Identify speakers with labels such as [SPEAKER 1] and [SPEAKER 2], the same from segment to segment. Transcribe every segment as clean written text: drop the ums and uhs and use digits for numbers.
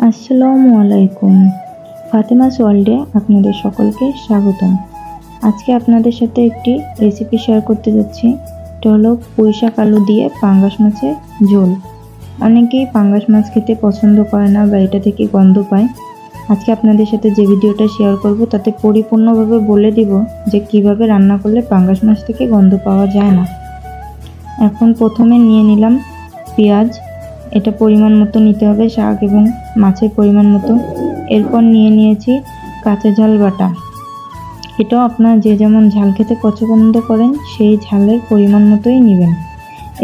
[SPEAKER 1] আসসালামু আলাইকুম। ফাতেমাস ওয়ার্ল্ডে আপনাদের সকলকে স্বাগতম। আজকে আপনাদের সাথে একটি রেসিপি শেয়ার করতে যাচ্ছি। এটা হলো পুঁইশাক আলু দিয়ে পাঙ্গাস মাছের ঝোল। অনেকেই পাঙ্গাস মাছ খেতে পছন্দ করে না বা এটা থেকে গন্ধ পায়। আজকে আপনাদের সাথে যে ভিডিওটা শেয়ার করব তাতে পরিপূর্ণভাবে বলে দিব যে কিভাবে রান্না করলে পাঙ্গাস মাছ থেকে গন্ধ পাওয়া যায় না। এখন প্রথমে নিয়ে নিলাম পেঁয়াজ, এটা পরিমাণ মতো নিতে হবে, শাক এবং মাছের পরিমাণ মতো। এরপর নিয়ে নিয়েছি কাঁচা ঝাল বাটা, এটাও আপনারা যে যেমন ঝাল খেতে পছন্দ করেন সেই ঝালের পরিমাণ মতোই নেবেন।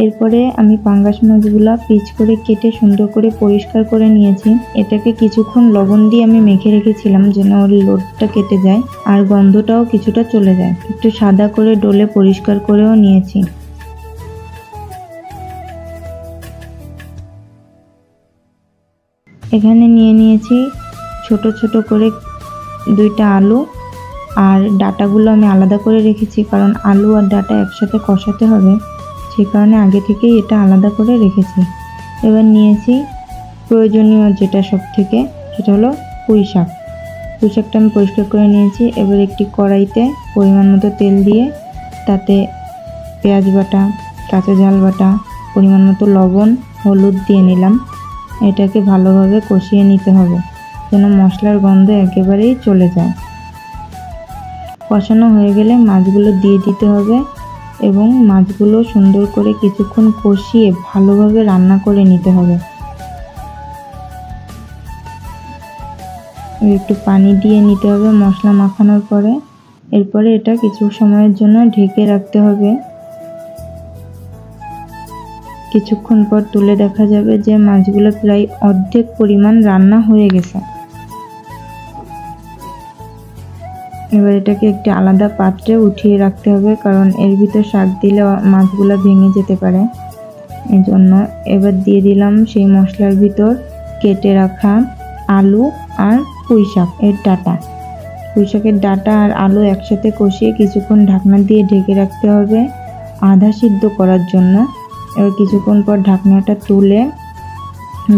[SPEAKER 1] এরপরে আমি পাঙ্গাস মাছগুলো পিচ করে কেটে সুন্দর করে পরিষ্কার করে নিয়েছি। এটাকে কিছুক্ষণ লবণ দিয়ে আমি মেখে রেখেছিলাম যেন ওর লোদটা কেটে যায় আর গন্ধটাও কিছুটা চলে যায়। একটু সাদা করে ডলে পরিষ্কার করেও নিয়েছি। এখানে নিয়ে নিয়েছি ছোট ছোট করে দুইটা আলু, আর ডাটাগুলো আমি আলাদা করে রেখেছি কারণ আলু আর ডাটা একসাথে কষাতে হবে, সেই কারণে আগে থেকেই এটা আলাদা করে রেখেছি। এবার নিয়েছি প্রয়োজনীয় যেটা সব থেকে, সেটা হলো পুঁই শাক। পুঁই শাকটা আমি পরিষ্কার করে নিয়েছি। এবার একটি কড়াইতে পরিমাণ মতো তেল দিয়ে তাতে পেঁয়াজ বাটা, কাঁচা ঝাল বাটা, পরিমাণ মতো লবণ, হলুদ দিয়ে নিলাম। এটাকে ভালোভাবে কষিয়ে নিতে হবে যেন মশলার গন্ধ একেবারেই চলে যায়। কষানো হয়ে গেলে মাছগুলো দিয়ে দিতে হবে এবং মাছগুলো সুন্দর করে কিছুক্ষণ কষিয়ে ভালোভাবে রান্না করে নিতে হবে। একটু পানি দিয়ে নিতে হবে মশলা মাখানোর পরে। এরপরে এটা কিছু সময়ের জন্য ঢেকে রাখতে হবে। কিছুক্ষণ পর তুলে দেখা যাবে যে মাছগুলো প্রায় অর্ধেক পরিমাণ রান্না হয়ে গেছে। এবার এটাকে একটি আলাদা পাত্রে উঠিয়ে রাখতে হবে কারণ এর ভিতর শাক দিলে মাছগুলো ভেঙে যেতে পারে, এই জন্য। এবার দিয়ে দিলাম সেই মশলার ভিতর কেটে রাখা আলু আর পুঁই শাক এর ডাঁটা। পুঁই শাকের ডাঁটা আর আলু একসাথে কষিয়ে কিছুক্ষণ ঢাকনা দিয়ে ঢেকে রাখতে হবে আধা সিদ্ধ করার জন্য। এবার কিছুক্ষণ পর ঢাকনাটা তুলে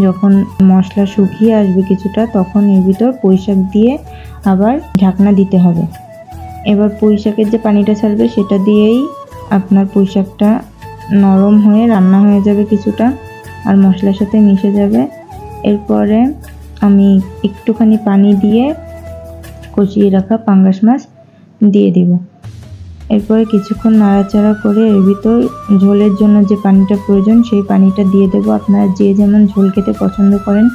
[SPEAKER 1] যখন মশলা শুকিয়ে আসবে কিছুটা, তখন এর ভিতর পুঁই শাক দিয়ে আবার ঢাকনা দিতে হবে। এবার পুঁই শাকের যে পানিটা ছাড়বে সেটা দিয়েই আপনার পুঁই শাকটা নরম হয়ে রান্না হয়ে যাবে কিছুটা আর মশলার সাথে মিশে যাবে। এরপরে আমি একটুখানি পানি দিয়ে কষিয়ে রাখা পাঙ্গাস মাছ দিয়ে দিব। এরপরে কিছুক্ষণ নাড়াচাড়া করে এর ভিতর ঝোলের জন্য যে পানিটা প্রয়োজন সেই পানিটা দিয়ে দেবো। আপনারা যে যেমন ঝোল খেতে পছন্দ করেন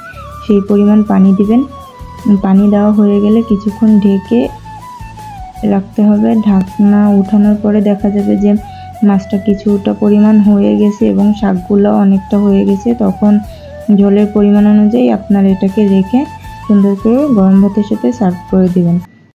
[SPEAKER 1] সেই পরিমাণ পানি দিবেন। পানি দেওয়া হয়ে গেলে কিছুক্ষণ ঢেকে রাখতে হবে। ঢাকনা উঠানোর পরে দেখা যাবে যে মাছটা কিছুটা পরিমাণ হয়ে গেছে এবং শাকগুলো অনেকটা হয়ে গেছে। তখন ঝোলের পরিমাণ অনুযায়ী আপনারা এটাকে রেখে সুন্দর করে গরম ভাতের সাথে সার্ভ করে দিবেন।